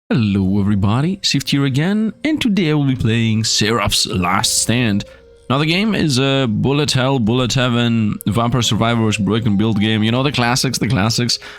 Hello everybody, Sifd here again, and today I will be playing Seraph's Last Stand. Now the game is a bullet hell, bullet heaven, vampire survivors, break and build game, you know, the classics,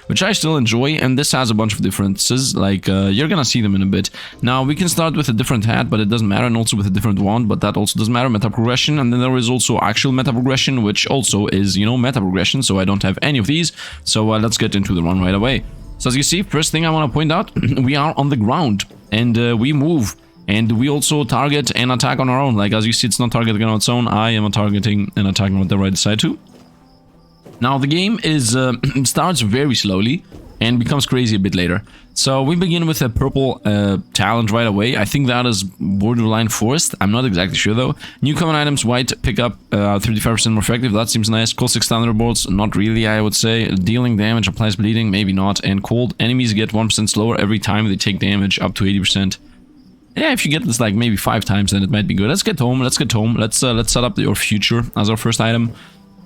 which I still enjoy, and this has a bunch of differences, like, you're gonna see them in a bit. Now, we can start with a different hat, but it doesn't matter, and also with a different wand, but that also doesn't matter, meta progression, and then there is also actual meta progression, which also is, you know, meta progression, so I don't have any of these, so let's get into the run right away. So as you see, first thing I want to point out, we are on the ground, and we move, and we also target and attack on our own. Like, as you see, it's not targeting on its own, I am targeting and attacking whatever I decide to. Now, the game is starts very slowly, and becomes crazy a bit later. So we begin with a purple talent right away. I think that is borderline forced. I'm not exactly sure though. New common items, white, pick up 35% more effective. That seems nice. Cold 6 thunderbolts, not really, I would say. Dealing damage, applies bleeding, maybe not. And cold, enemies get 1% slower every time they take damage, up to 80%. Yeah, if you get this like maybe 5 times, then it might be good. Let's get home. Let's set up your future as our first item,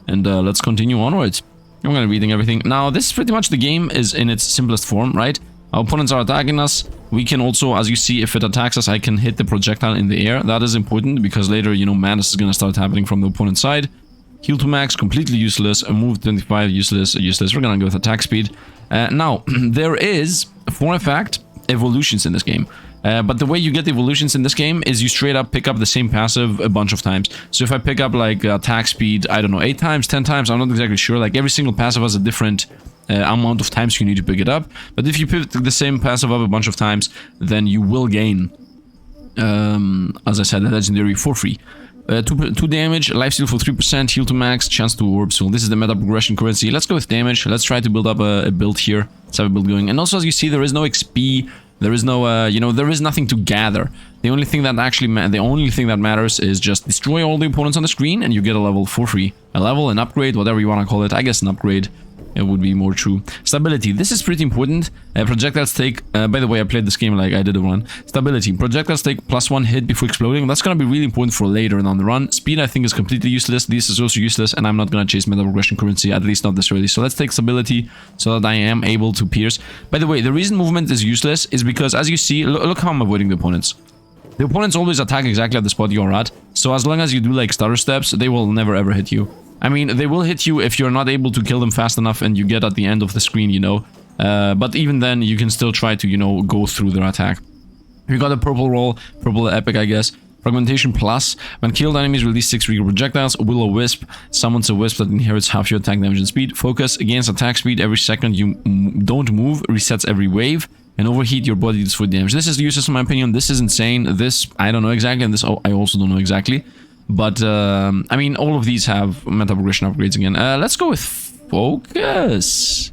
and let's continue onwards. I'm gonna be reading everything. Now, this is pretty much the game is in its simplest form, right? Our opponents are attacking us. We can also, as you see, if it attacks us, I can hit the projectile in the air. That is important because later, you know, madness is gonna start happening from the opponent's side. Heal to max, completely useless. Move 25, useless. We're gonna go with attack speed. Now, there is, for a fact, evolutions in this game. But the way you get evolutions in this game is you straight up pick up the same passive a bunch of times. So if I pick up like attack speed, I don't know, 8 times, 10 times, I'm not exactly sure. Like every single passive has a different amount of times you need to pick it up. But if you pick the same passive up a bunch of times, then you will gain, as I said, the legendary for free. 2 damage, lifesteal for 3%, heal to max, chance to orb. So this is the meta progression currency. Let's go with damage. Let's try to build up a build here. Let's have a build going. And also, as you see, there is no XP. There is no, you know, there is nothing to gather. The only thing that matters is just destroy all the opponents on the screen, and you get a level for free. A level, an upgrade, whatever you want to call it. I guess an upgrade. It would be more true. Stability. This is pretty important. Projectiles take... by the way, I played this game like I did a run. Stability. Projectiles take +1 hit before exploding. That's going to be really important for later on the run. Speed, I think, is completely useless. This is also useless, and I'm not going to chase meta progression currency, at least not this early. So let's take stability so that I am able to pierce. By the way, the reason movement is useless is because, as you see, look how I'm avoiding the opponents. The opponents always attack exactly at the spot you're at. So as long as you do like stutter steps, they will never ever hit you. I mean, they will hit you if you're not able to kill them fast enough and you get at the end of the screen, you know. But even then, you can still try to, you know, go through their attack. We got a purple roll, purple epic, I guess. Fragmentation plus. When killed enemies release 6 regular projectiles. Will-o-wisp summons a wisp that inherits half your attack damage and speed. Focus against attack speed. Every second you don't move, resets every wave. And overheat your body deals 4 damage. This is useless in my opinion. This is insane. This, I don't know exactly. And this, I also don't know exactly. But, I mean, all of these have meta progression upgrades again. Let's go with focus.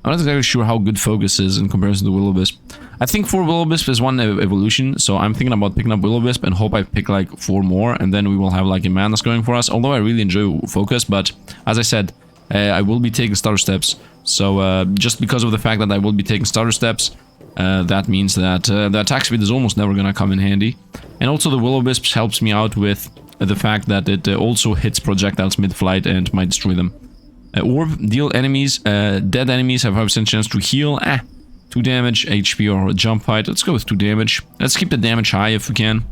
I'm not exactly sure how good focus is in comparison to Will-o-wisp. I think 4 Will-o-wisp is 1 evolution, so I'm thinking about picking up Will-o-wisp and hope I pick like 4 more, and then we will have like a madness going for us. Although I really enjoy focus, but as I said, I will be taking starter steps. So just because of the fact that I will be taking starter steps, that means that the attack speed is almost never gonna come in handy. And also the Will-o-wisp helps me out with the fact that it also hits projectiles mid-flight and might destroy them. Orb, deal enemies, dead enemies have 5% chance to heal. 2 damage, HP or jump height. Let's go with 2 damage. Let's keep the damage high if we can.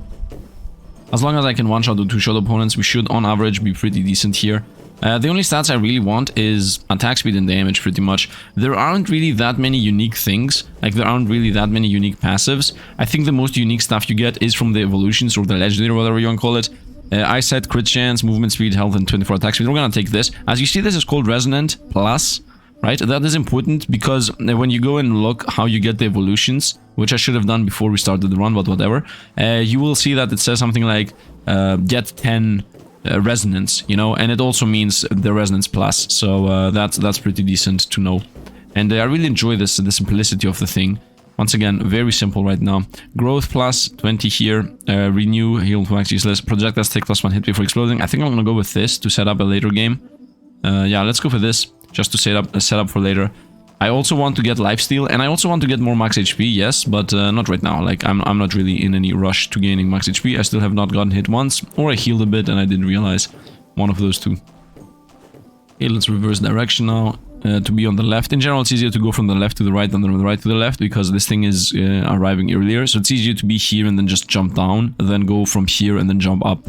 As long as I can one-shot the 2-shot opponents, we should on average be pretty decent here. The only stats I really want is attack speed and damage, pretty much. There aren't really that many unique things. Like, there aren't really that many unique passives. I think the most unique stuff you get is from the evolutions, or the legendary, or whatever you want to call it. Eyesight, crit chance, movement speed, health, and 24 attack speed. We're gonna take this. As you see, this is called Resonant Plus, right? That is important because when you go and look how you get the evolutions, which I should have done before we started the run, but whatever, you will see that it says something like, get 10... resonance, you know, and it also means the resonance plus, so that's pretty decent to know. And I really enjoy the simplicity of the thing. Once again, very simple right now. Growth plus 20 here, renew, heal to max useless, projectiles take +1 hit before exploding. I think I'm gonna go with this to set up a later game. Yeah, let's go for this just to set up for later. I also want to get lifesteal, and I also want to get more max HP, yes, but not right now. Like, I'm not really in any rush to gaining max HP. I still have not gotten hit once, or I healed a bit and I didn't realize. One of those two. Okay, let's reverse direction now. to be on the left. In general, it's easier to go from the left to the right than from the right to the left because this thing is arriving earlier. So it's easier to be here and then just jump down, then go from here and then jump up.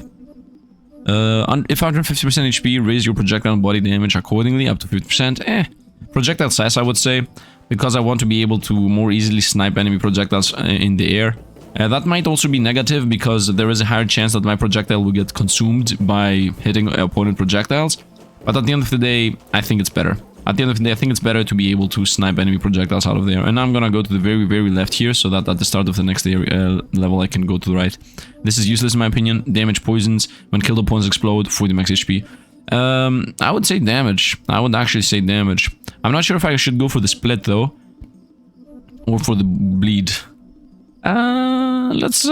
If 150% HP, raise your projectile and body damage accordingly up to 50%. Projectile size, I would say, because I want to be able to more easily snipe enemy projectiles in the air. That might also be negative because there is a higher chance that my projectile will get consumed by hitting opponent projectiles. But at the end of the day, I think it's better. At the end of the day, I think it's better to be able to snipe enemy projectiles out of there. And I'm gonna go to the very, very left here so that at the start of the next level I can go to the right. This is useless in my opinion. Damage poisons. When killed opponents explode, 40 max HP. I would say damage. I would actually say damage. I'm not sure if I should go for the split though. Or for the bleed. Let's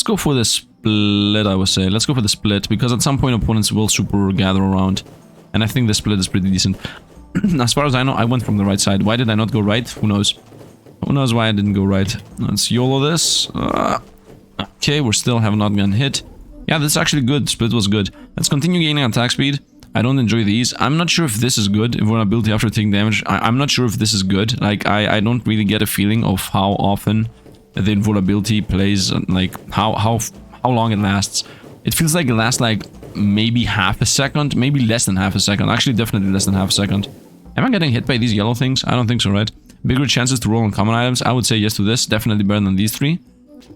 go for the split, I would say. Let's go for the split, because at some point opponents will super gather around. And I think the split is pretty decent. As far as I know, I went from the right side. Why did I not go right? Who knows? Who knows why I didn't go right? Let's YOLO this. Okay, we still have not been hit. Yeah, this is actually good. Split was good. Let's continue gaining attack speed. I don't enjoy these. I'm not sure if this is good. Vulnerability after taking damage. I'm not sure if this is good. Like, I don't really get a feeling of how often the invulnerability plays, like how long it lasts. It feels like it lasts like maybe half a second, maybe less than half a second. Actually, definitely less than half a second. Am I getting hit by these yellow things? I don't think so, right? Bigger chances to roll on common items. I would say yes to this. Definitely better than these three.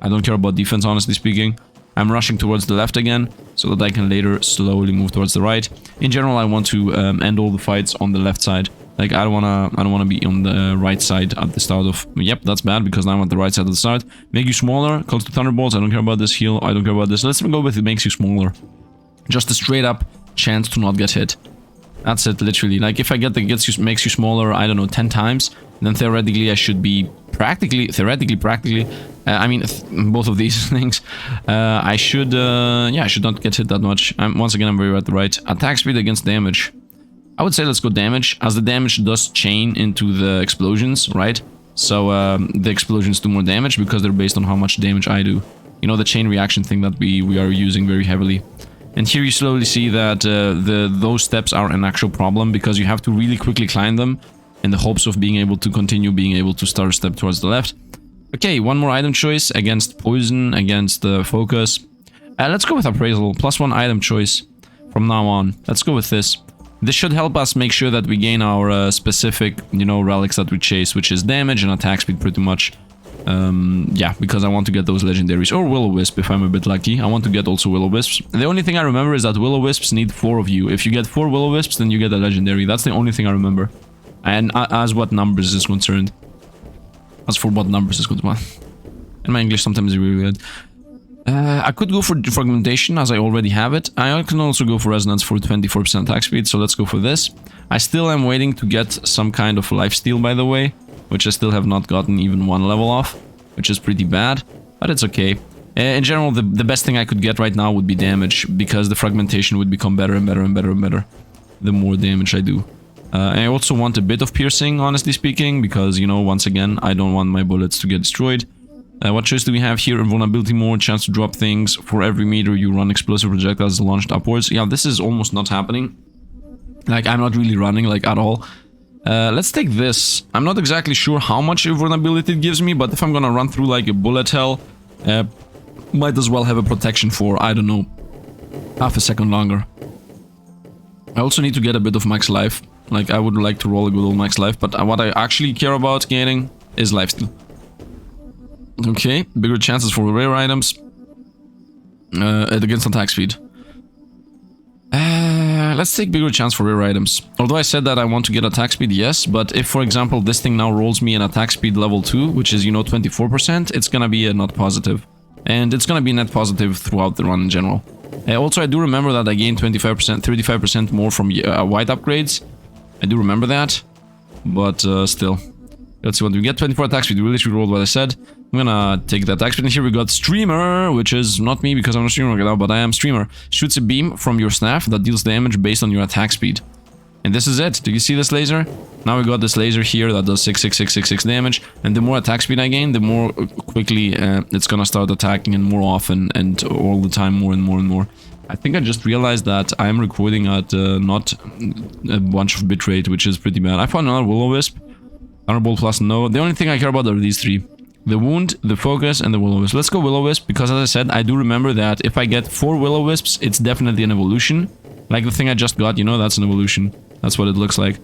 I don't care about defense, honestly speaking. I'm rushing towards the left again, so that I can later slowly move towards the right. In general, I want to end all the fights on the left side. Like, I don't wanna be on the right side at the start of... Yep, that's bad, because I'm at the right side at the start. Make you smaller. Calls to thunderbolts. I don't care about this heal. I don't care about this. Let's go with it makes you smaller. Just a straight up chance to not get hit. That's it, literally. Like, if I get the makes you smaller, I don't know, 10 times, then theoretically I should be practically, I mean, both of these things, I should, yeah, I should not get hit that much. Once again, I'm very at the right. Attack speed against damage. I would say let's go damage, as the damage does chain into the explosions, right? So, the explosions do more damage because they're based on how much damage I do. You know, the chain reaction thing that we are using very heavily. And here you slowly see that those steps are an actual problem, because you have to really quickly climb them in the hopes of being able to continue being able to start a step towards the left. Okay, one more item choice against poison, against focus. Let's go with appraisal, +1 item choice from now on. Let's go with this. This should help us make sure that we gain our specific, you know, relics that we chase, which is damage and attack speed pretty much. Yeah, because I want to get those legendaries, or will-o-wisp if I'm a bit lucky. I want to get also will-o-wisps. The only thing I remember is that will-o-wisps need 4 of you. If you get 4 will-o-wisps, then you get a legendary. That's the only thing I remember. And as what numbers is concerned. As for what numbers is concerned. And my English sometimes is really good. I could go for fragmentation, as I already have it. I can also go for resonance for 24% attack speed, so let's go for this. I still am waiting to get some kind of lifesteal, by the way, which I still have not gotten even 1 level off, which is pretty bad, but it's okay. In general, the best thing I could get right now would be damage, because the fragmentation would become better and better and better and better the more damage I do. And I also want a bit of piercing, honestly speaking, because, you know, once again, I don't want my bullets to get destroyed. What choice do we have here? Invulnerability mode, chance to drop things. For every meter you run, explosive projectiles launched upwards. Yeah, this is almost not happening. Like, I'm not really running, like, at all. Let's take this. I'm not exactly sure how much invulnerability it gives me, but if I'm gonna run through, like, a bullet hell, might as well have a protection for, I don't know, half a second longer. I also need to get a bit of max life. Like, I would like to roll a good old max life, but what I actually care about gaining is lifesteal. Okay, bigger chances for rare items against attack speed. Let's take bigger chance for rare items. Although I said that I want to get attack speed, yes, but if, for example, this thing now rolls me an attack speed level 2, which is, you know, 24%, it's gonna be a not positive. And it's gonna be net positive throughout the run in general. Also, I do remember that I gained 25%, 35% more from white upgrades. I do remember that, but still. Let's see what we get. 24 attack speed. We literally rolled what I said. I'm gonna take that attack speed. And here we got Streamer, which is not me because I'm a streamer right now, but I am Streamer. Shoots a beam from your staff that deals damage based on your attack speed. And this is it. Do you see this laser? Now we got this laser here that does 66666 damage. And the more attack speed I gain, the more quickly it's gonna start attacking, and more often, and all the time more and more and more. I think I just realized that I'm recording at not a bunch of bitrate, which is pretty bad. I found another Will-O-Wisp. Thunderbolt plus no. The only thing I care about are these three. The wound, the focus, and the Will-O-Wisp. Let's go Will-O-Wisp, because as I said, I do remember that if I get 4 Will-O-Wisps, it's definitely an evolution. Like the thing I just got, you know, that's an evolution. That's what it looks like.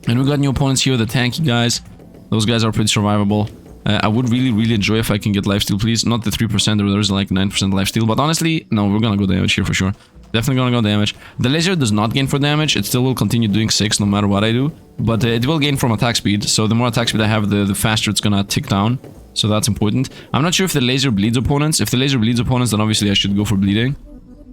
And we got new opponents here, the tanky guys. Those guys are pretty survivable. I would really enjoy if I can get lifesteal, please. Not the 3%, or there's like 9% lifesteal. But honestly, no, we're gonna go damage here for sure. Definitely gonna go damage. The laser does not gain for damage. It still will continue doing 6 no matter what I do. But it will gain from attack speed. So the more attack speed I have, the faster it's gonna tick down. So that's important. I'm not sure if the laser bleeds opponents. If the laser bleeds opponents, then obviously I should go for bleeding.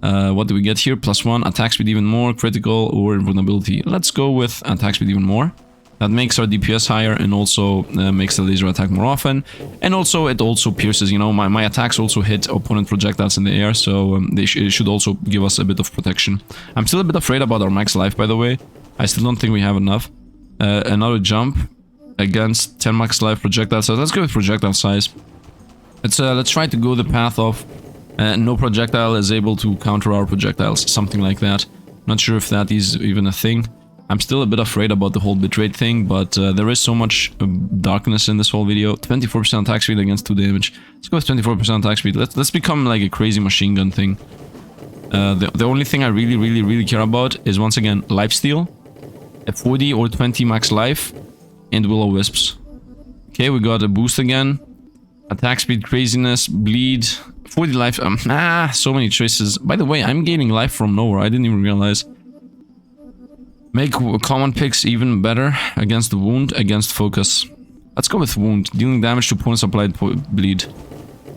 What do we get here? +1, attack speed even more, critical, or invulnerability. Let's go with attack speed even more. That makes our DPS higher and also makes the laser attack more often. And also, it also pierces, you know, my attacks also hit opponent projectiles in the air, so it should also give us a bit of protection. I'm still a bit afraid about our max life, by the way. I still don't think we have enough. Another jump against 10 max life projectiles, so let's go with projectile size. Let's try to go the path of no projectile is able to counter our projectiles, something like that. Not sure if that is even a thing. I'm still a bit afraid about the whole bitrate thing, but there is so much darkness in this whole video. 24% attack speed against 2 damage. Let's go with 24% attack speed. Let's become like a crazy machine gun thing. The only thing I really care about is, once again, lifesteal, a 40 or 20 max life, and Will-O-Wisps. Okay, we got a boost again. Attack speed, craziness, bleed, 40 life. So many choices. By the way, I'm gaining life from nowhere. I didn't even realize. Make common picks even better against the wound, against focus. Let's go with wound. Dealing damage to opponents applied bleed.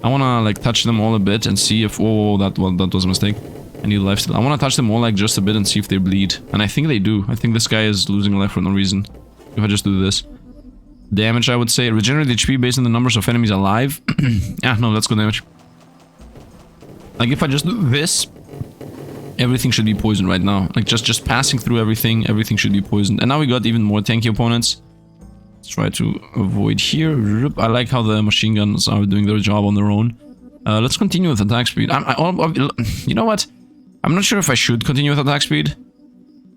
I wanna like touch them all a bit and see if... Oh, that was a mistake. I need lifesteal. I wanna touch them all like just a bit and see if they bleed. And I think they do. I think this guy is losing life for no reason. If I just do this. Damage, I would say. Regenerate HP based on the numbers of enemies alive. No, let's go damage. Like if I just do this... Everything should be poisoned right now. Like just passing through everything should be poisoned. And now we got even more tanky opponents. Let's try to avoid here. I like how the machine guns are doing their job on their own. Let's continue with attack speed. You know what? I'm not sure if I should continue with attack speed.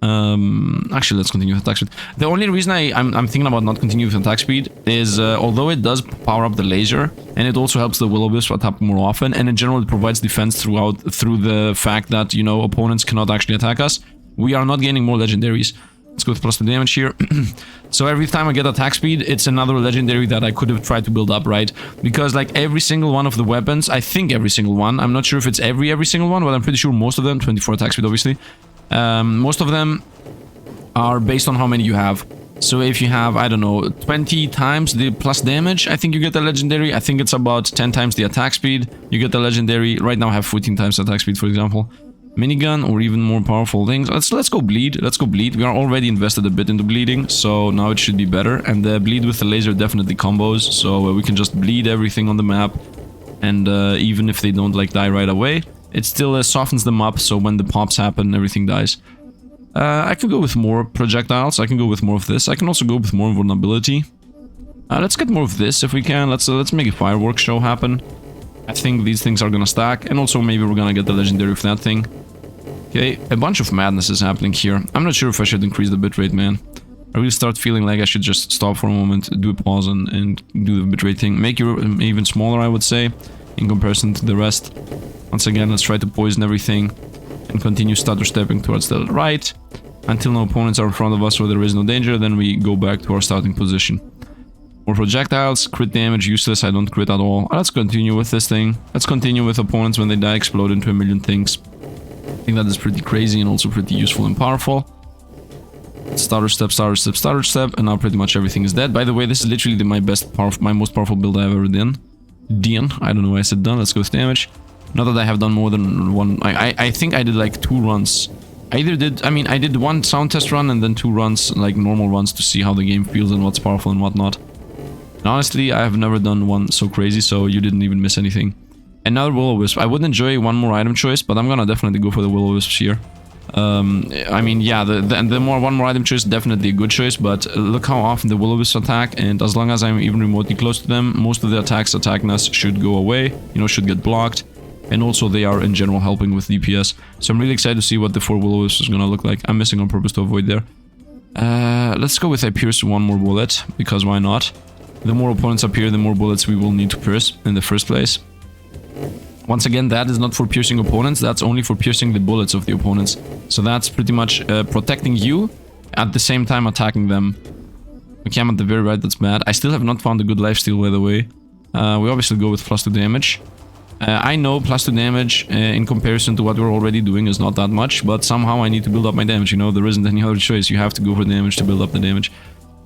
Actually, let's continue with attack speed. The only reason I'm thinking about not continuing with attack speed is although it does power up the laser, and it also helps the Will-O-Wisp attack more often, and in general it provides defense through the fact that, you know, opponents cannot actually attack us, we are not gaining more legendaries. Let's go with +2 damage here. So every time I get attack speed, it's another legendary that I could have tried to build up, right? Because like every single one of the weapons, I think every single one, I'm not sure if it's every single one, but I'm pretty sure most of them, 24 attack speed obviously, most of them are based on how many you have. So if you have, I don't know, 20 times the plus damage, I think you get the legendary. I think it's about 10 times the attack speed, you get the legendary. Right now I have 14 times the attack speed, for example. Minigun or even more powerful things. Let's go bleed. Let's go bleed. We are already invested a bit into bleeding, so now it should be better. And the bleed with the laser definitely combos, so we can just bleed everything on the map. And even if they don't like die right away, it still softens them up, so when the pops happen, everything dies. I can go with more projectiles. I can go with more of this. I can also go with more vulnerability. Let's get more of this if we can. Let's make a fireworks show happen. I think these things are gonna stack, and also maybe we're gonna get the legendary of that thing. Okay, a bunch of madness is happening here. I'm not sure if I should increase the bitrate, man. I really start feeling like I should just stop for a moment, do a pause, and do the bitrate thing. Make it even smaller, I would say, in comparison to the rest. Once again, let's try to poison everything and continue stutter stepping towards the right until no opponents are in front of us or there is no danger. Then we go back to our starting position. More projectiles, crit damage useless. I don't crit at all. Let's continue with this thing. Let's continue with opponents when they die explode into a million things. I think that is pretty crazy and also pretty useful and powerful. Starter step, starter step, starter step, and now pretty much everything is dead. By the way, this is literally my most powerful build I've ever done. I don't know why I said done. Let's go with damage. Not that I have done more than one. I think I did like 2 runs. I did one sound test run and then 2 runs, like normal runs, to see how the game feels and what's powerful and whatnot. And honestly, I have never done one so crazy, so you didn't even miss anything. Another Will-O-Wisp. I would enjoy one more item choice, but I'm gonna definitely go for the Will-O-Wisps here. I mean, yeah, one more item choice, definitely a good choice, but look how often the Will-O-Wisps attack, and as long as I'm even remotely close to them, most of the attacks attacking us should go away, you know, should get blocked. And also they are in general helping with DPS. So I'm really excited to see what the 4 Will-O-Wisps is gonna look like. I'm missing on purpose to avoid there. Let's go with I pierce 1 more bullet, because why not? The more opponents appear, the more bullets we will need to pierce in the first place. Once again, that is not for piercing opponents, that's only for piercing the bullets of the opponents. So that's pretty much protecting you, at the same time attacking them. Okay, I'm at the very right, that's bad. I still have not found a good lifesteal, by the way. We obviously go with +2 damage. I know +2 damage in comparison to what we're already doing is not that much, but somehow I need to build up my damage, you know, there isn't any other choice. You have to go for damage to build up the damage.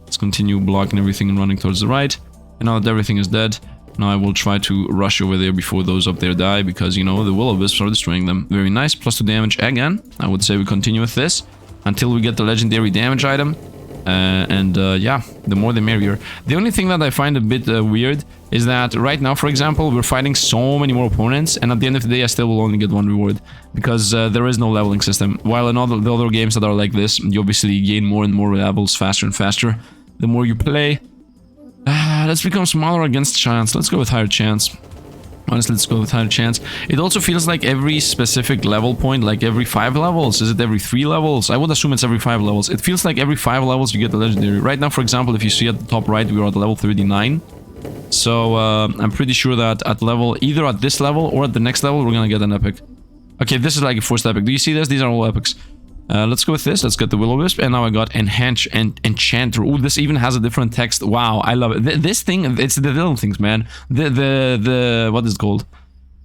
Let's continue blocking everything and running towards the right. And now that everything is dead, now I will try to rush over there before those up there die, because, you know, the Will-O-Wisps are destroying them. Very nice, +2 damage again. I would say we continue with this until we get the legendary damage item. Yeah, the more the merrier. The only thing that I find a bit weird is that right now, for example, we're fighting so many more opponents, and at the end of the day I still will only get 1 reward, because there is no leveling system. While in the other games that are like this, you obviously gain more and more levels faster and faster the more you play. Let's become smaller against chance. Let's go with higher chance. Honestly, let's go with higher chance. It also feels like every specific level point, like every 5 levels. Is it every 3 levels? I would assume it's every 5 levels. It feels like every 5 levels you get the legendary. Right now, for example, if you see at the top right, we are at level 39. So I'm pretty sure that at level, either at this level or at the next level, we're gonna get an epic. Okay, this is like a 4th epic. Do you see this? These are all epics. Let's go with this. Let's get the Will-O-Wisp, and now I got Enhance and Enchanter. Oh, this even has a different text. Wow, I love it. This thing, it's the little things, man. The what is it called?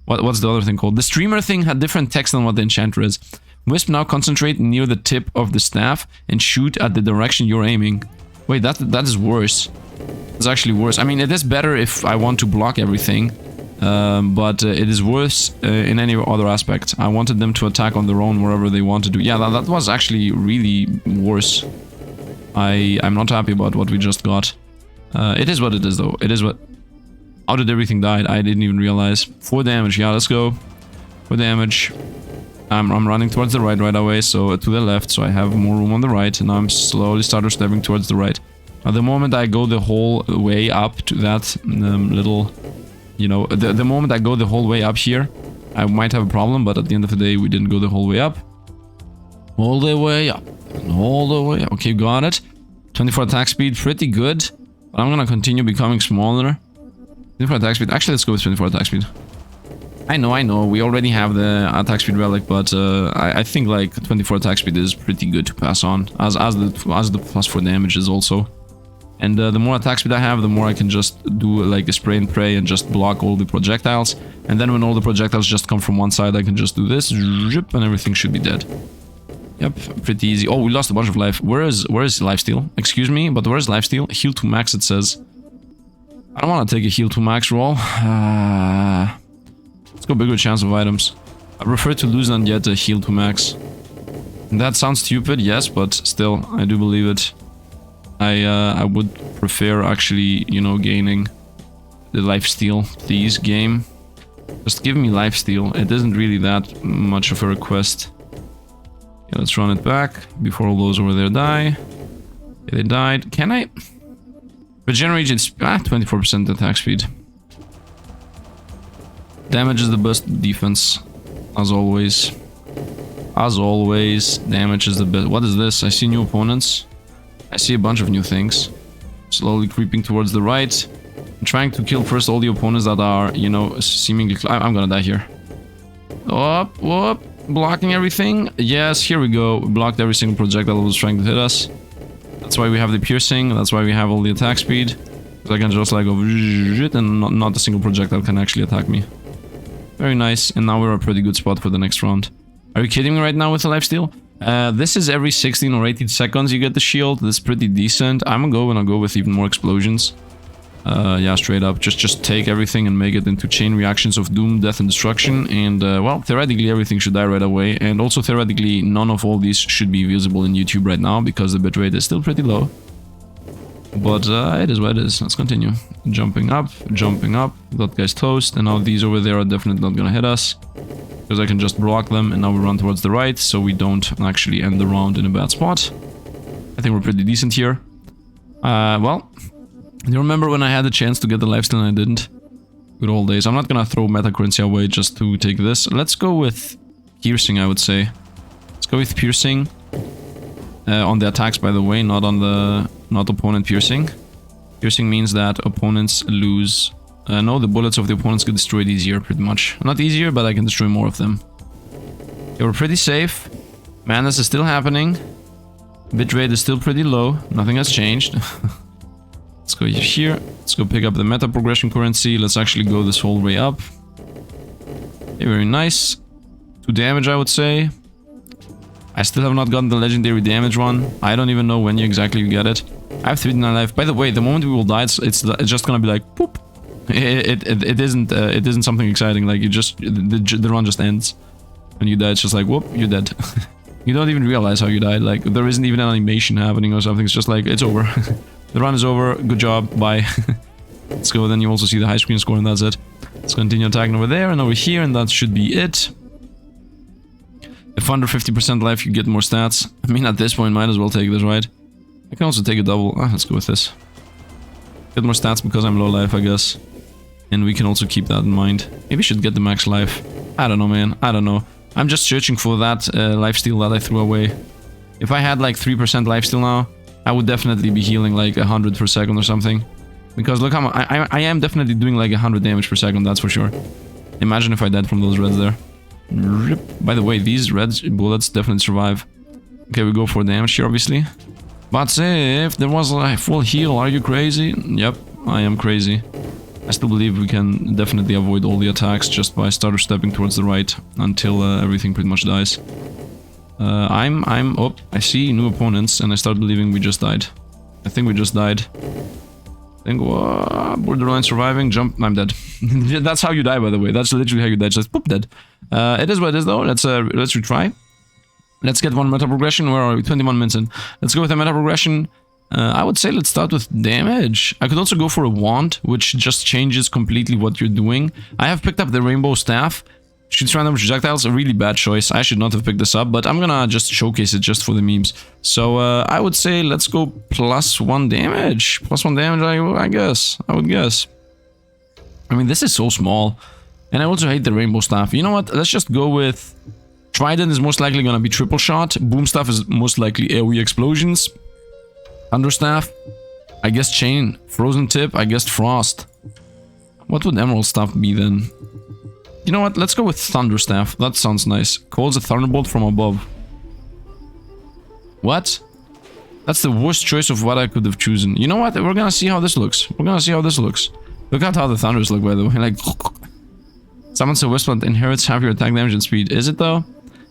What's the other thing called? The streamer thing had different text than what the Enchanter is. Wisp now concentrate near the tip of the staff and shoot at the direction you're aiming. Wait, that is worse. It's actually worse. I mean, it is better if I want to block everything. But it is worse in any other aspect. I wanted them to attack on their own wherever they want to do. Yeah, that was actually really worse. I'm not happy about what we just got. It is what it is, though. It is what... How did everything die? I didn't even realize. 4 damage. Yeah, let's go. 4 damage. I'm running towards the right away, so to the left, so I have more room on the right, and I'm slowly stepping towards the right. At the moment I go the whole way up to that little... You know, the moment I go the whole way up here, I might have a problem, but at the end of the day, we didn't go the whole way up. All the way up. All the way up. Okay, got it. 24 attack speed, pretty good. But I'm gonna continue becoming smaller. 24 attack speed. Actually, let's go with 24 attack speed. I know. We already have the attack speed relic, but I think like 24 attack speed is pretty good to pass on. As the +4 damage is also. And the more attack speed I have, the more I can just do like a spray and pray and just block all the projectiles. And then when all the projectiles just come from one side, I can just do this, and everything should be dead. Yep, pretty easy. Oh, we lost a bunch of life. Where is lifesteal? Excuse me, but where is lifesteal? Heal to max, it says. I don't want to take a heal to max roll. Let's go bigger chance of items. I prefer to lose than get a heal to max. And that sounds stupid, yes, but still, I do believe it. I would prefer actually, you know, gaining the lifesteal, please, game. Just give me lifesteal. It isn't really that much of a request. Yeah, let's run it back before all those over there die. Okay, they died. Can I? Regenerate its 24% attack speed. Damage is the best defense, as always. As always, damage is the best. What is this? I see new opponents. I see a bunch of new things. Slowly creeping towards the right. I'm trying to kill first all the opponents that are, you know, seemingly... I'm gonna die here. Whoop. Blocking everything. Yes, here we go. Blocked every single projectile that was trying to hit us. That's why we have the piercing. That's why we have all the attack speed. Because I can just like go... And not a single projectile can actually attack me. Very nice. And now we're a pretty good spot for the next round. Are you kidding me right now with the lifesteal? This is every 16 or 18 seconds you get the shield. That's pretty decent. I'm gonna go with even more explosions. Yeah, straight up. Just take everything and make it into chain reactions of doom, death, and destruction. And, well, theoretically everything should die right away. And also theoretically none of all these should be visible in YouTube right now because the bitrate is still pretty low. But it is what it is. Let's continue. Jumping up. That guy's toast. And now these over there are definitely not gonna hit us. Because I can just block them, and now we run towards the right, so we don't actually end the round in a bad spot. I think we're pretty decent here. Well, do you remember when I had the chance to get the lifesteal and I didn't? Good old days. I'm not gonna throw meta currency away just to take this. Let's go with piercing, I would say. Let's go with piercing. On the attacks, by the way, not on the... not opponent piercing. Piercing means that opponents lose... no, the bullets of the opponents get destroyed easier, pretty much. Not easier, but I can destroy more of them. Okay, we're pretty safe. Madness is still happening. Bitrate is still pretty low. Nothing has changed. Let's go here. Let's go pick up the meta progression currency. Let's actually go this whole way up. Okay, very nice. 2 damage, I would say. I still have not gotten the legendary damage one. I don't even know when exactly you get it. I have 3D9 life. By the way, the moment we will die, it's just gonna be like poop. It isn't something exciting. Like you just the run just ends. When you die, it's just like whoop, you're dead. You don't even realize how you died. Like there isn't even an animation happening or something. It's just like it's over. The run is over. Good job. Bye. Let's go. Then you also see the high screen score, and that's it. Let's continue attacking over there and over here, and that should be it. If under 50% life, you get more stats. I mean, at this point, might as well take this, right? I can also take a double. Let's go with this. Get more stats because I'm low life, I guess. And we can also keep that in mind. Maybe I should get the max life. I don't know, man. I don't know. I'm just searching for that lifesteal that I threw away. If I had like 3% lifesteal now, I would definitely be healing like 100 per second or something. Because look how much... I am definitely doing like 100 damage per second, that's for sure. Imagine if I died from those reds there. Rip. By the way, these red bullets definitely survive. Okay, we go for damage here, obviously. But if there was a full heal, are you crazy? Yep, I am crazy. I still believe we can definitely avoid all the attacks just by stutter stepping towards the right until everything pretty much dies. Oh, I see new opponents and I start believing we just died. I think we just died. I think, borderline surviving, jump, I'm dead. That's how you die, by the way. That's literally how you die, just poop, dead. It is what it is though. Let's retry. Let's get one meta progression. Where are we? 21 minutes in. Let's go with a meta progression. I would say let's start with damage. I could also go for a wand, which just changes completely what you're doing. I have picked up the rainbow staff. Shoots random projectiles, a really bad choice. I should not have picked this up, but I'm gonna just showcase it just for the memes. So I would say let's go +1 damage. +1 damage, I guess. I would guess. I mean, this is so small. And I also hate the rainbow staff. You know what? Let's just go with... Trident is most likely gonna be triple shot. Boom staff is most likely AoE explosions. Thunderstaff. I guess chain. Frozen tip. I guess frost. What would emerald staff be then? You know what? Let's go with Thunderstaff. That sounds nice. Calls a thunderbolt from above. What? That's the worst choice of what I could have chosen. You know what? We're gonna see how this looks. We're gonna see how this looks. Look at how the thunders look, by the way. Like... Summons a Whistle that inherits half your attack damage and speed. Is it though?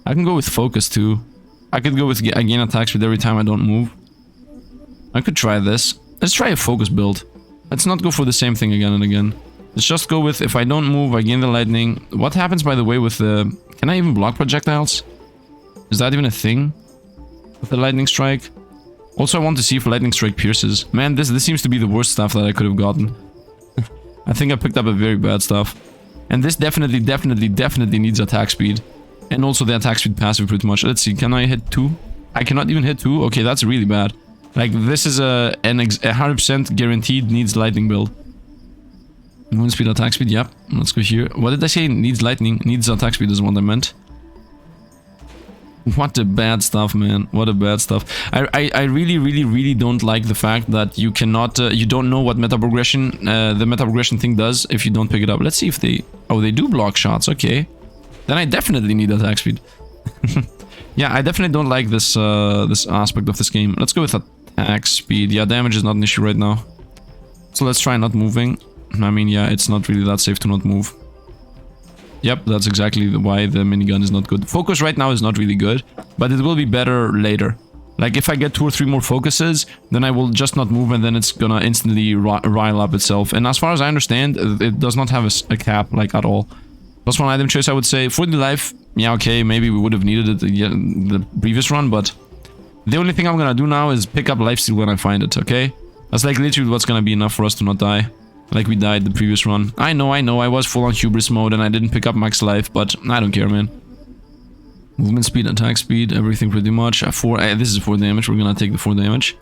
I can go with Focus too. I could go with I gain attack speed every time I don't move. I could try this. Let's try a Focus build. Let's not go for the same thing again and again. Let's just go with, if I don't move, I gain the lightning. What happens, by the way, with the... Can I even block projectiles? Is that even a thing? With the lightning strike? Also, I want to see if lightning strike pierces. Man, this seems to be the worst stuff that I could have gotten. I think I picked up a very bad stuff. And this definitely needs attack speed. And also the attack speed passive pretty much. Let's see, can I hit 2? I cannot even hit 2? Okay, that's really bad. Like, this is a 100% guaranteed needs lightning build. Movement speed, attack speed, yep. Let's go here. What did I say? Needs lightning. Needs attack speed is what I meant. What a bad stuff, man. What a bad stuff. I really don't like the fact that you cannot... you don't know what meta progression... the meta progression thing does if you don't pick it up. Let's see if they... Oh, they do block shots. Okay. Then I definitely need attack speed. Yeah, I definitely don't like this this aspect of this game. Let's go with attack speed. Yeah, damage is not an issue right now. So let's try not moving. I mean, yeah, it's not really that safe to not move. Yep, that's exactly why the minigun is not good. Focus right now is not really good, but it will be better later. Like, if I get 2 or 3 more focuses, then I will just not move and then it's gonna instantly rile up itself. And as far as I understand, it does not have a cap, like, at all. +1 item choice, I would say. For the life, yeah, okay, maybe we would have needed it the previous run, but... The only thing I'm gonna do now is pick up lifesteal when I find it, okay? That's like literally what's gonna be enough for us to not die. Like we died the previous run. I know, I was full on hubris mode and I didn't pick up max life, but I don't care, man. Movement speed, attack speed, everything pretty much. This is 4 damage, we're gonna take the 4 damage.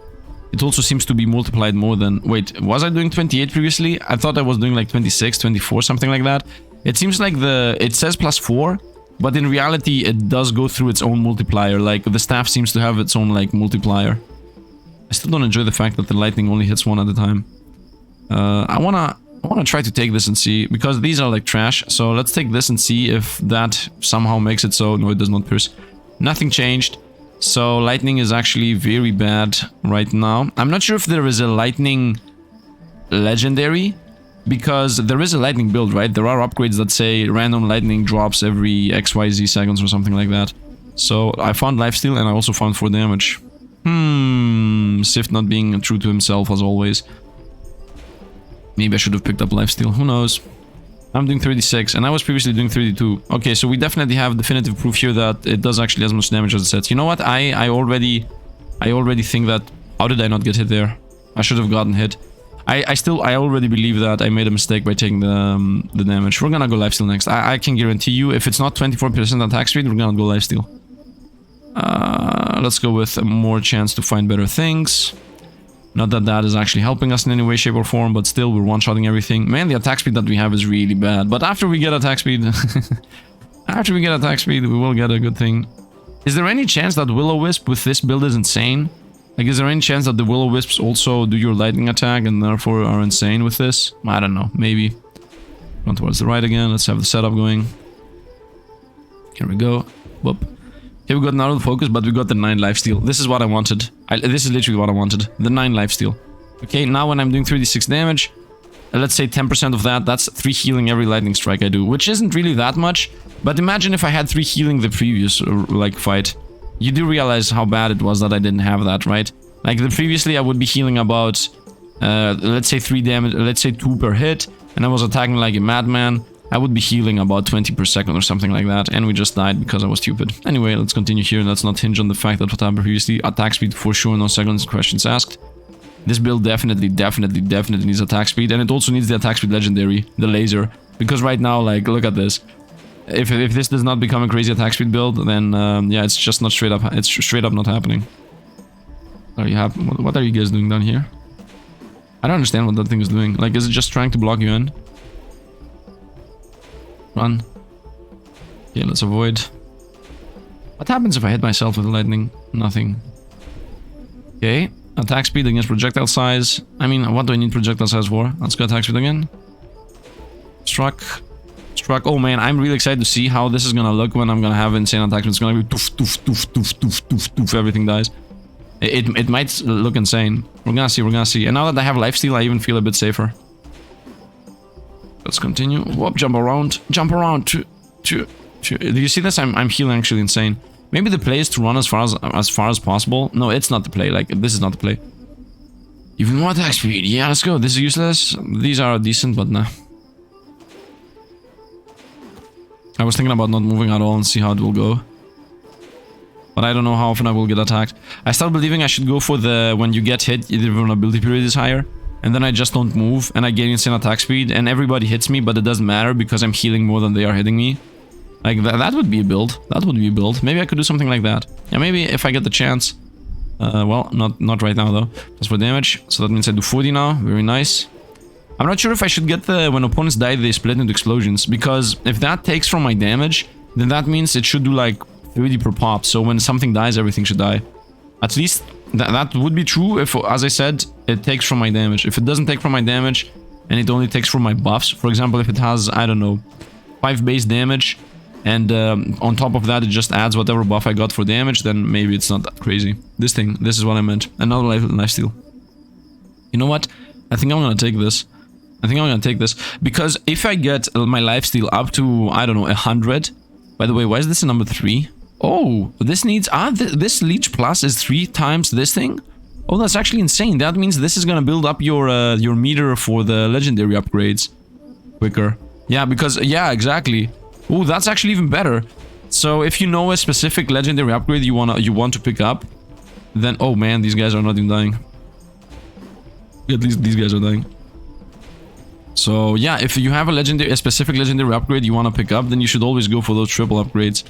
It also seems to be multiplied more than... Wait, was I doing 28 previously? I thought I was doing like 26, 24, something like that. It seems like it says +4, but in reality it does go through its own multiplier. Like the staff seems to have its own like multiplier. I still don't enjoy the fact that the lightning only hits one at a time. I wanna try to take this and see, because these are like trash. So let's take this and see if that somehow makes it so. No, it does not pierce. Nothing changed. So lightning is actually very bad right now. I'm not sure if there is a lightning legendary, because there is a lightning build, right? There are upgrades that say random lightning drops every XYZ seconds or something like that. So I found lifesteal and I also found 4 damage. Sifd not being true to himself as always. Maybe I should have picked up lifesteal, who knows? I'm doing 36 and I was previously doing 32. Okay, so we definitely have definitive proof here that it does actually as much damage as it says. You know what? I already think that... How did I not get hit there? I should have gotten hit. I already believe that I made a mistake by taking the damage. We're gonna go lifesteal next. I can guarantee you, if it's not 24% attack speed, we're gonna go lifesteal. Let's go with more chance to find better things. Not that that is actually helping us in any way, shape or form, but still we're one-shotting everything. Man, the attack speed that we have is really bad. But after we get attack speed... after we get attack speed, we will get a good thing. Is there any chance that Will-O-Wisp with this build is insane? Like, is there any chance that the Will-O-Wisps also do your lightning attack and therefore are insane with this? I don't know, maybe. Run towards the right again, let's have the setup going. Here we go. Whoop. Here we got an auto focus, but we got the 9 lifesteal. This is what I wanted. This is literally what I wanted. The 9 lifesteal. Okay, now when I'm doing 36 damage, let's say 10% of that, that's 3 healing every lightning strike I do, which isn't really that much. But imagine if I had 3 healing the previous, like, fight. You do realize how bad it was that I didn't have that, right? Like, previously I would be healing about, let's say 3 damage, let's say 2 per hit, and I was attacking like a madman. I would be healing about 20 per second or something like that, and we just died because I was stupid. Anyway, let's continue here. Let's not hinge on the fact that what happened previously. Attack speed for sure, no seconds, questions asked. This build definitely needs attack speed, and it also needs the attack speed legendary, the laser. Because right now, like, look at this. If this does not become a crazy attack speed build, then yeah, it's just not straight up. It's straight up not happening. What are you guys doing down here? I don't understand what that thing is doing. Like, is it just trying to block you in? Run. Okay, let's avoid. What happens if I hit myself with lightning? Nothing. Okay, attack speed against projectile size. I mean, what do I need projectile size for? Let's go attack speed again. Struck. Struck. Oh man, I'm really excited to see how this is gonna look when I'm gonna have insane attack speed. It's gonna be doof, doof, doof, doof, doof, doof, doof, everything dies. It might look insane. We're gonna see, we're gonna see. And now that I have lifesteal, I even feel a bit safer. Let's continue. Whoop, jump around. Jump around. Do you see this? I'm healing actually insane. Maybe the play is to run as far as possible. No, it's not the play. Like, this is not the play. Even more attack speed. Yeah, let's go. This is useless. These are decent, but nah. I was thinking about not moving at all and see how it will go. But I don't know how often I will get attacked. I start believing I should go for the when you get hit, the vulnerability period is higher. And then I just don't move, and I gain insane attack speed, and everybody hits me, but it doesn't matter because I'm healing more than they are hitting me. Like, that would be a build. That would be a build. Maybe I could do something like that. Yeah, maybe if I get the chance. Well, not right now, though. That's for damage, so that means I do 40 now. Very nice. I'm not sure if I should get the... When opponents die, they split into explosions, because if that takes from my damage, then that means it should do, like, 30 per pop, so when something dies, everything should die. At least... That would be true if, as I said, it takes from my damage. If it doesn't take from my damage, and it only takes from my buffs, for example, if it has, I don't know, 5 base damage, and on top of that it just adds whatever buff I got for damage, then maybe it's not that crazy. This is what I meant. Another lifesteal. You know what? I think I'm gonna take this. Because if I get my lifesteal up to, I don't know, 100... By the way, why is this a number 3? Oh, this needs... this Leech Plus is 3 times this thing? Oh, that's actually insane. That means this is gonna build up your meter for the legendary upgrades quicker. Yeah, because... Yeah, exactly. Oh, that's actually even better. So, if you know a specific legendary upgrade you want to pick up, then... Oh, man, these guys are not even dying. At least these guys are dying. So, yeah, if you have a specific legendary upgrade you want to pick up, then you should always go for those triple upgrades.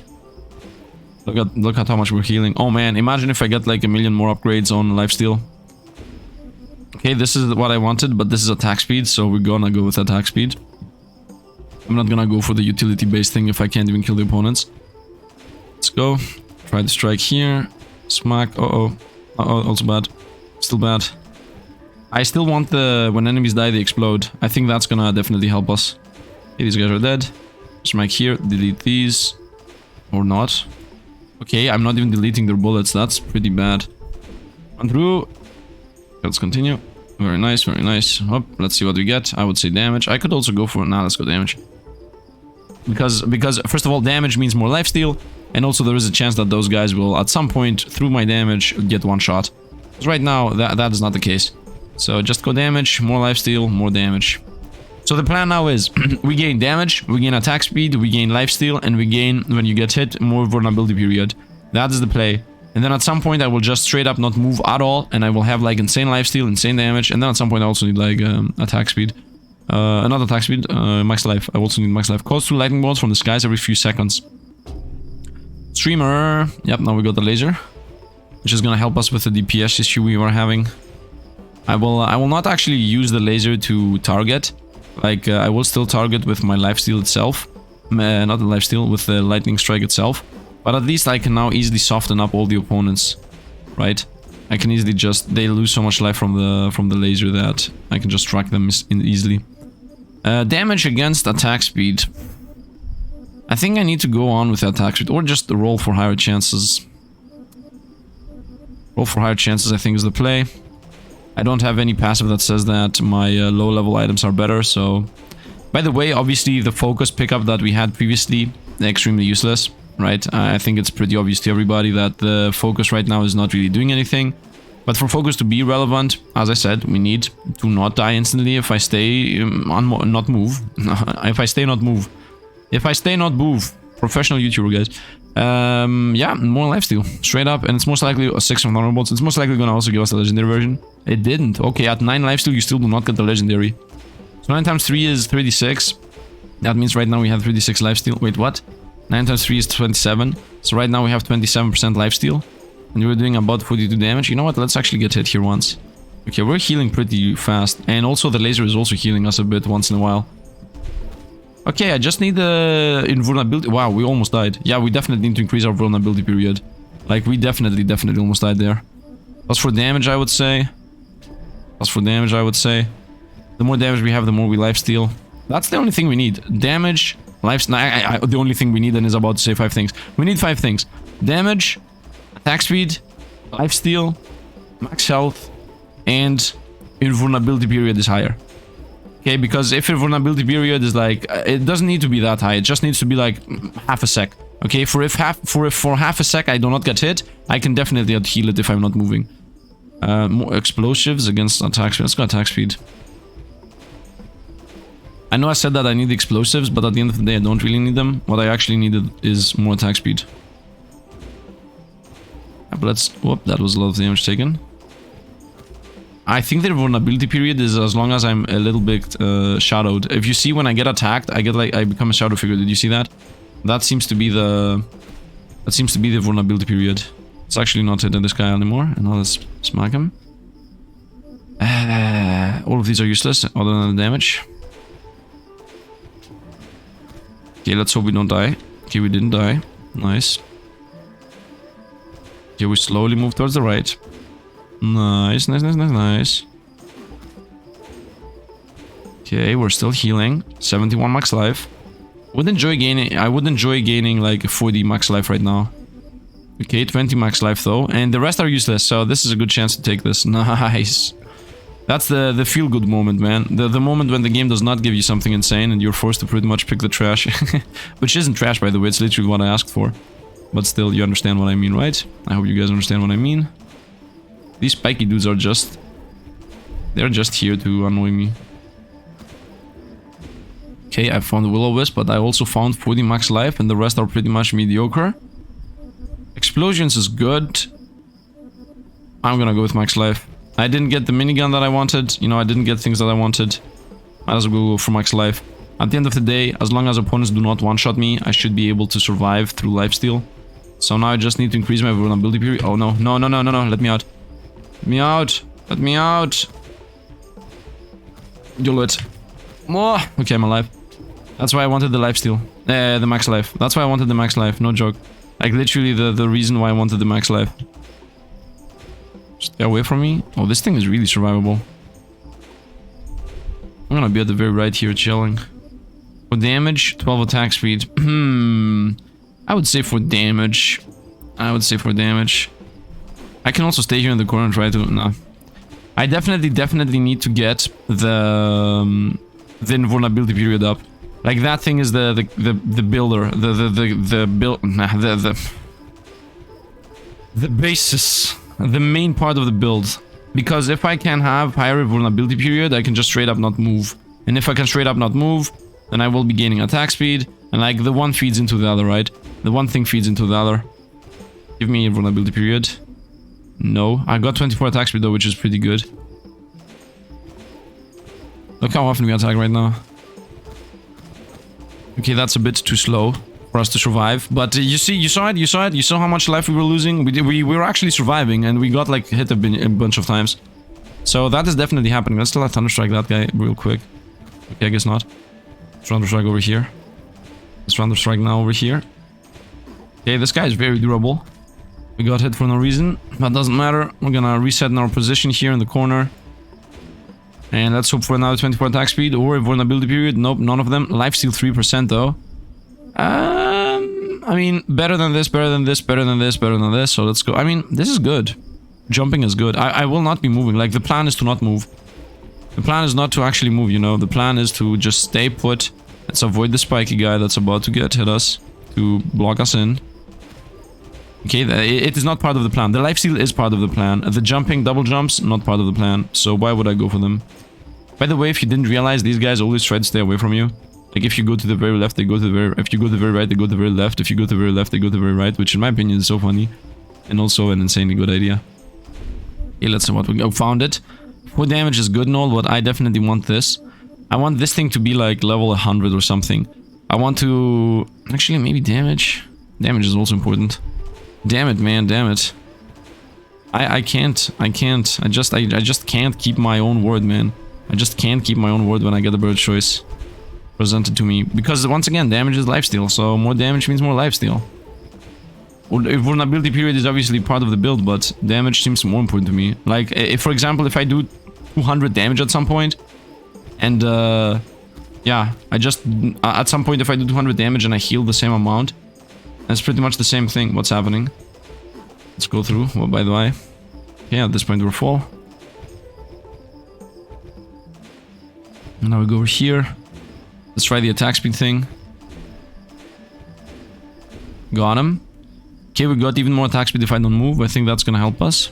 Look at how much we're healing. Oh man, imagine if I get like 1 million more upgrades on lifesteal. Okay, this is what I wanted, but this is attack speed, so we're gonna go with attack speed. I'm not gonna go for the utility-based thing if I can't even kill the opponents. Let's go. Try to strike here. Smack. Uh-oh. Uh-oh, also bad. Still bad. I still want the... when enemies die, they explode. I think that's gonna definitely help us. Okay, these guys are dead. Smack here. Delete these. Or not. Okay, I'm not even deleting their bullets. That's pretty bad. Run through. Let's continue. Very nice, very nice. Up, let's see what we get. I would say damage. I could also go for... nah, let's go damage. Because first of all, damage means more lifesteal. And also there is a chance that those guys will, at some point, through my damage, get one shot. Because right now, that is not the case. So just go damage, more lifesteal, more damage. So the plan now is, we gain damage, we gain attack speed, we gain lifesteal, and we gain, when you get hit, more vulnerability period. That is the play. And then at some point I will just straight up not move at all, and I will have like insane lifesteal, insane damage, and then at some point I also need like attack speed. Not attack speed, max life. I also need max life. Calls through lightning bolts from the skies every few seconds. Streamer. Yep, now we got the laser, which is gonna help us with the DPS issue we were having. I will not actually use the laser to target. Like, I will still target with my lifesteal itself. Not the lifesteal, with the lightning strike itself. But at least I can now easily soften up all the opponents, right? I can easily just... they lose so much life from the laser that I can just track them easily. Damage against attack speed. I think I need to go on with attack speed, or just roll for higher chances. Roll for higher chances, I think, is the play. I don't have any passive that says that my low-level items are better, so... By the way, obviously, the focus pickup that we had previously, extremely useless. Right, I think it's pretty obvious to everybody that the focus right now is not really doing anything. But for focus to be relevant, as I said, we need to not die instantly if I stay not move. If I stay not move. If I stay not move. Professional YouTuber, guys. Yeah, more lifesteal. Straight up, and it's most likely a 6 from Thunderbolts. It's most likely gonna also give us the legendary version. It didn't. Okay, at 9 lifesteal, you still do not get the legendary. So 9 times 3 is 36. That means right now we have 36 lifesteal. Wait, what? 9 times 3 is 27, so right now we have 27% lifesteal, and we're doing about 42 damage. You know what, let's actually get hit here once. Okay, we're healing pretty fast, and also the laser is also healing us a bit once in a while. Okay, I just need the invulnerability. Wow, we almost died. Yeah, we definitely need to increase our vulnerability period. Like, we definitely almost died there. As for damage, I would say. The more damage we have, the more we lifesteal. That's the only thing we need. Damage... the only thing we need, and is about to say 5 things. We need 5 things. Damage, attack speed, lifesteal, max health, and invulnerability period is higher. Okay, because if invulnerability period is like... it doesn't need to be that high, it just needs to be like half a sec. Okay, for half a sec I do not get hit, I can definitely heal it if I'm not moving. More explosives against attack speed. Let's go attack speed. I know I said that I need explosives, but at the end of the day I don't really need them. What I actually needed is more attack speed. But let's... whoop, that was a lot of damage taken. I think the vulnerability period is as long as I'm a little bit shadowed. If you see when I get attacked, I become a shadow figure. Did you see that? That seems to be the... vulnerability period. It's actually not hitting this guy anymore. And now let's smack him. All of these are useless, other than the damage. Okay, let's hope we don't die. Okay, we didn't die. Nice. Okay, we slowly move towards the right. Nice, nice, nice, nice, nice. Okay, we're still healing. 71 max life. I would enjoy gaining like 40 max life right now. Okay, 20 max life though. And the rest are useless, so this is a good chance to take this. Nice. That's the feel-good moment, man. The moment when the game does not give you something insane and you're forced to pretty much pick the trash. Which isn't trash, by the way. It's literally what I asked for. But still, you understand what I mean, right? I hope you guys understand what I mean. These spiky dudes are just... they're just here to annoy me. Okay, I found the Will-O-Wisp, but I also found 40 max life, and the rest are pretty much mediocre. Explosions is good. I'm gonna go with max life. I didn't get the minigun that I wanted. You know, I didn't get things that I wanted. Might as well go for max life. At the end of the day, as long as opponents do not one-shot me, I should be able to survive through lifesteal. So now I just need to increase my vulnerability period. Oh no, no, no, no, no, no, let me out. Let me out. Let me out. YOLO it. Oh, okay, I'm alive. That's why I wanted the lifesteal. The max life. That's why I wanted the max life. No joke. Like, literally the reason why I wanted the max life. Stay away from me. Oh, this thing is really survivable. I'm gonna be at the very right here, chilling. For damage, 12 attack speed. I would say for damage. I can also stay here in the corner and try to... Nah. I definitely need to get the invulnerability period up. Like, that thing is the builder. The basis. The main part of the build. Because if I can have higher vulnerability period, I can just straight up not move. And if I can straight up not move, then I will be gaining attack speed. And like, the one feeds into the other, right? The one thing feeds into the other. Give me a vulnerability period. No. I got 24 attack speed though, which is pretty good. Look how often we attack right now. Okay, that's a bit too slow for us to survive. But you saw how much life we were losing? We were actually surviving and we got like hit a bunch of times. So that is definitely happening. Let's let Thunderstrike that guy real quick. Okay, I guess not. Let's Thunderstrike over here. Let's Thunderstrike now over here. Okay, this guy is very durable. We got hit for no reason. That doesn't matter. We're gonna reset in our position here in the corner. And let's hope for another 24 attack speed or a vulnerability period. Nope, none of them. Lifesteal 3% though. I mean, better than this, better than this, better than this, better than this. So let's go. I mean, this is good. Jumping is good. I will not be moving. Like, the plan is to not move. The plan is not to actually move, you know. The plan is to just stay put. Let's avoid the spiky guy that's about to hit us. To block us in. Okay, it is not part of the plan. The lifesteal is part of the plan. The jumping, double jumps, not part of the plan. So why would I go for them? By the way, if you didn't realize, these guys always try to stay away from you. Like, if you go to the very left, they go to the very... If you go to the very right, they go to the very left. If you go to the very left, they go to the very right. Which, in my opinion, is so funny. And also an insanely good idea. Okay, let's see what we go. Found it. 4 damage is good and all, but I definitely want this. I want this thing to be like level 100 or something. I want to... Actually, maybe damage. Damage is also important. Damn it, man, damn it. I can't. I just can't keep my own word, man. I just can't keep my own word when I get the bird choice presented to me. Because, once again, damage is lifesteal, so more damage means more lifesteal. Vulnerability period is obviously part of the build, but damage seems more important to me. Like, if, for example, if I do 200 damage at some point, and, yeah, at some point, if I do 200 damage and I heal the same amount, that's pretty much the same thing. What's happening? Let's go through. Well, by the way. Yeah, at this point we're full. And now we go over here. Let's try the attack speed thing. Got him. Okay, we got even more attack speed if I don't move. I think that's gonna help us.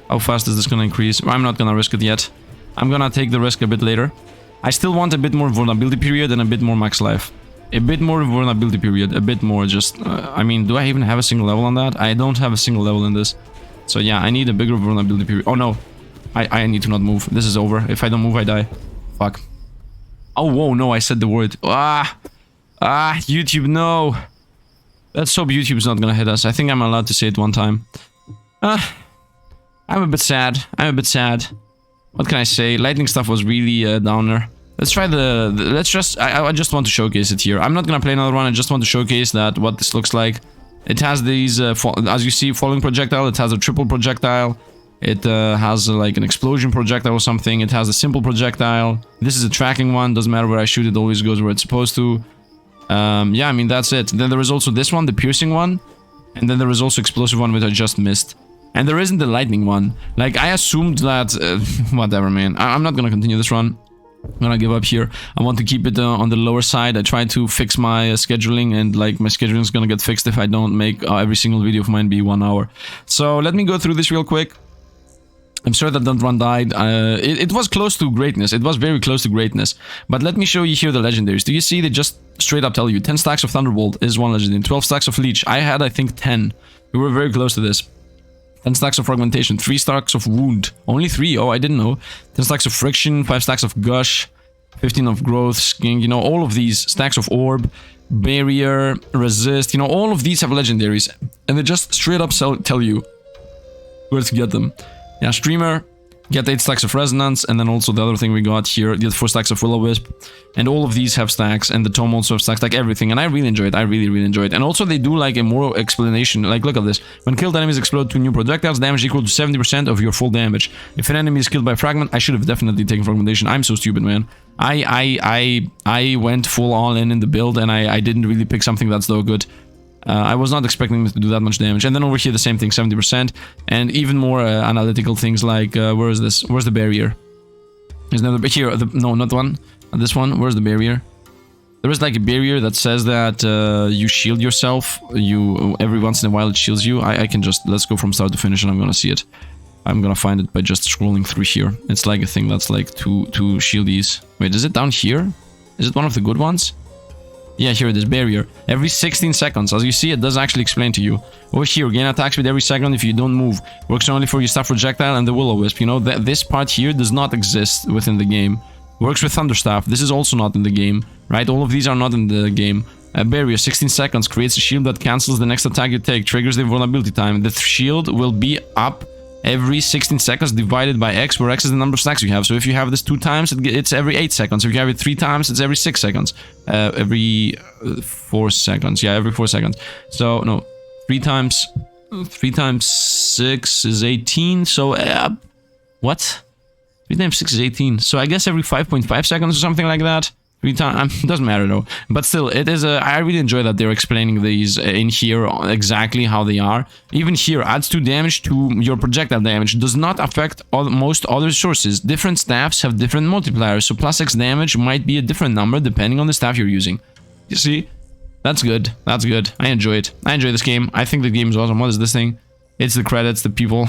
How fast is this gonna increase? I'm not gonna risk it yet. I'm gonna take the risk a bit later. I still want a bit more vulnerability period and a bit more max life. A bit more vulnerability period, a bit more just... I mean, do I even have a single level on that? I don't have a single level in this. So yeah, I need a bigger vulnerability period. Oh no, I need to not move. This is over. If I don't move, I die. Fuck. Oh, whoa, no, I said the word. YouTube, no. Let's hope YouTube's not gonna hit us. I think I'm allowed to say it one time. I'm a bit sad. What can I say? Lightning stuff was really downer. Let's try I just want to showcase it here. I'm not gonna play another one, I just want to showcase what this looks like. It has these, as you see, falling projectile, it has a triple projectile. It has like an explosion projectile or something. It has a simple projectile. This is a tracking one, doesn't matter where I shoot, it always goes where it's supposed to. Yeah, I mean, that's it. Then there is also this one, the piercing one. And then there is also explosive one, which I just missed. And there isn't the lightning one. Like, I assumed that... whatever, man. I'm not gonna continue this run. I'm gonna give up here. I want to keep it on the lower side. I tried to fix my scheduling, and like my scheduling is gonna get fixed if I don't make every single video of mine be 1 hour. So let me go through this real quick. I'm sorry that that run died. It was close to greatness. It was very close to greatness. But let me show you here the legendaries. Do you see? They just straight up tell you 10 stacks of Thunderbolt is one legendary. 12 stacks of Leech. I had, I think, 10. We were very close to this. 10 stacks of Fragmentation, 3 stacks of Wound. Only 3? Oh, I didn't know. 10 stacks of Friction, 5 stacks of Gush, 15 of Growth, Skin, you know, all of these. Stacks of Orb, Barrier, Resist, you know, all of these have legendaries. And they just straight up tell you where to get them. Yeah, Streamer, Get 8 stacks of resonance, and then also the other thing we got here, get 4 stacks of will-o-wisp, and all of these have stacks, and the tome also have stacks, like everything, and I really enjoy it. I really enjoy it. And also they do like a more explanation, like look at this. When killed enemies explode 2 new projectiles, damage equal to 70% of your full damage. If an enemy is killed by fragment, I should have definitely taken fragmentation. I'm so stupid, man. I went full all in the build, and I didn't really pick something that's so good. I was not expecting to do that much damage. And then over here, the same thing, 70%. And even more analytical things like, where is this? Where's the barrier? There's another, here, no, not one. This one, where's the barrier? There is like a barrier that says that you shield yourself. Every once in a while it shields you. I can just, let's go from start to finish and I'm gonna see it. I'm gonna find it by just scrolling through here. It's like a thing that's like two shieldies. Wait, is it down here? Is it one of the good ones? Yeah, here it is, barrier. Every 16 seconds. As you see, it does actually explain to you. Over here, gain attack speed every second if you don't move. Works only for your staff projectile and the will-o-wisp. You know, this part here does not exist within the game. Works with thunderstaff. This is also not in the game, right? All of these are not in the game. A barrier, 16 seconds. Creates a shield that cancels the next attack you take. Triggers the invulnerability time. The shield will be up every 16 seconds divided by X, where X is the number of stacks you have. So if you have this 2 times, it's every 8 seconds. If you have it 3 times, it's every 6 seconds. Every 4 seconds. Yeah, every 4 seconds. So, no. 3 times 6 is 18. So, what? 3 times 6 is 18. So I guess every 5.5 seconds or something like that. 3 times, doesn't matter though. But still, it is I really enjoy that they're explaining these in here exactly how they are. Even here, adds 2 damage to your projectile damage. Does not affect most other sources. Different staffs have different multipliers, so plus X damage might be a different number depending on the staff you're using. You see? That's good. That's good. I enjoy it. I enjoy this game. I think the game is awesome. What is this thing? It's the credits, the people.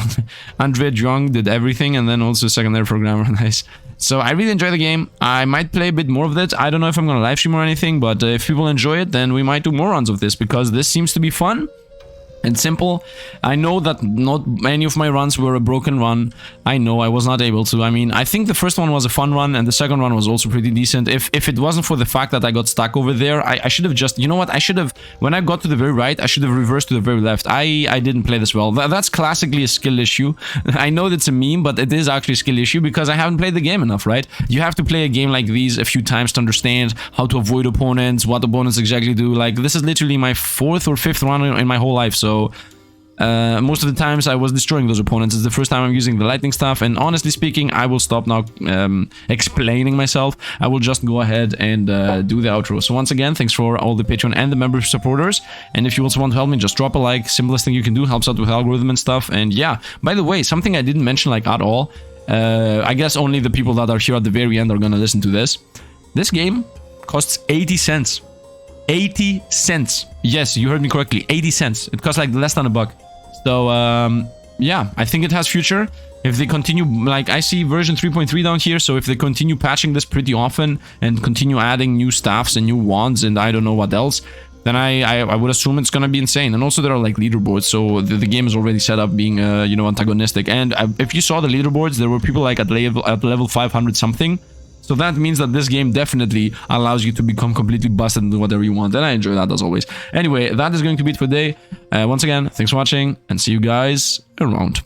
Andre Jung did everything, and then also secondary programmer. Nice. So I really enjoy the game. I might play a bit more of it. I don't know if I'm gonna live stream or anything, but if people enjoy it, then we might do more runs of this, because this seems to be fun and simple. I know that not many of my runs were a broken run. I know I was not able to. I mean, I think the first one was a fun run, and the second one was also pretty decent. If it wasn't for the fact that I got stuck over there, I should have just, you know what, I should have, when I got to the very right, I should have reversed to the very left. I didn't play this well. That's classically a skill issue. I know that's a meme, but it is actually a skill issue because I haven't played the game enough, right? You have to play a game like these a few times to understand how to avoid opponents, what opponents exactly do. Like, this is literally my 4th or 5th run in my whole life, so most of the times I was destroying those opponents. It's the first time I'm using the lightning stuff, and honestly speaking, I will stop now explaining myself. I will just go ahead and do the outro. So once again, thanks for all the Patreon and the member supporters, and if you also want to help me, just drop a like. Simplest thing you can do, helps out with algorithm and stuff. And yeah, by the way, something I didn't mention like at all, I guess only the people that are here at the very end are gonna listen to this. This game costs 80 cents. 80 cents. Yes, you heard me correctly. 80 cents. It costs like less than $1. So, yeah, I think it has future. If they continue, like, I see version 3.3 down here, so if they continue patching this pretty often and continue adding new staffs and new wands and I don't know what else, then I would assume it's gonna be insane. And also there are like leaderboards, so the game is already set up being, you know, antagonistic. And if you saw the leaderboards, there were people like at level 500 something. So that means that this game definitely allows you to become completely busted and do whatever you want. And I enjoy that as always. Anyway, that is going to be it for today. Once again, thanks for watching and see you guys around.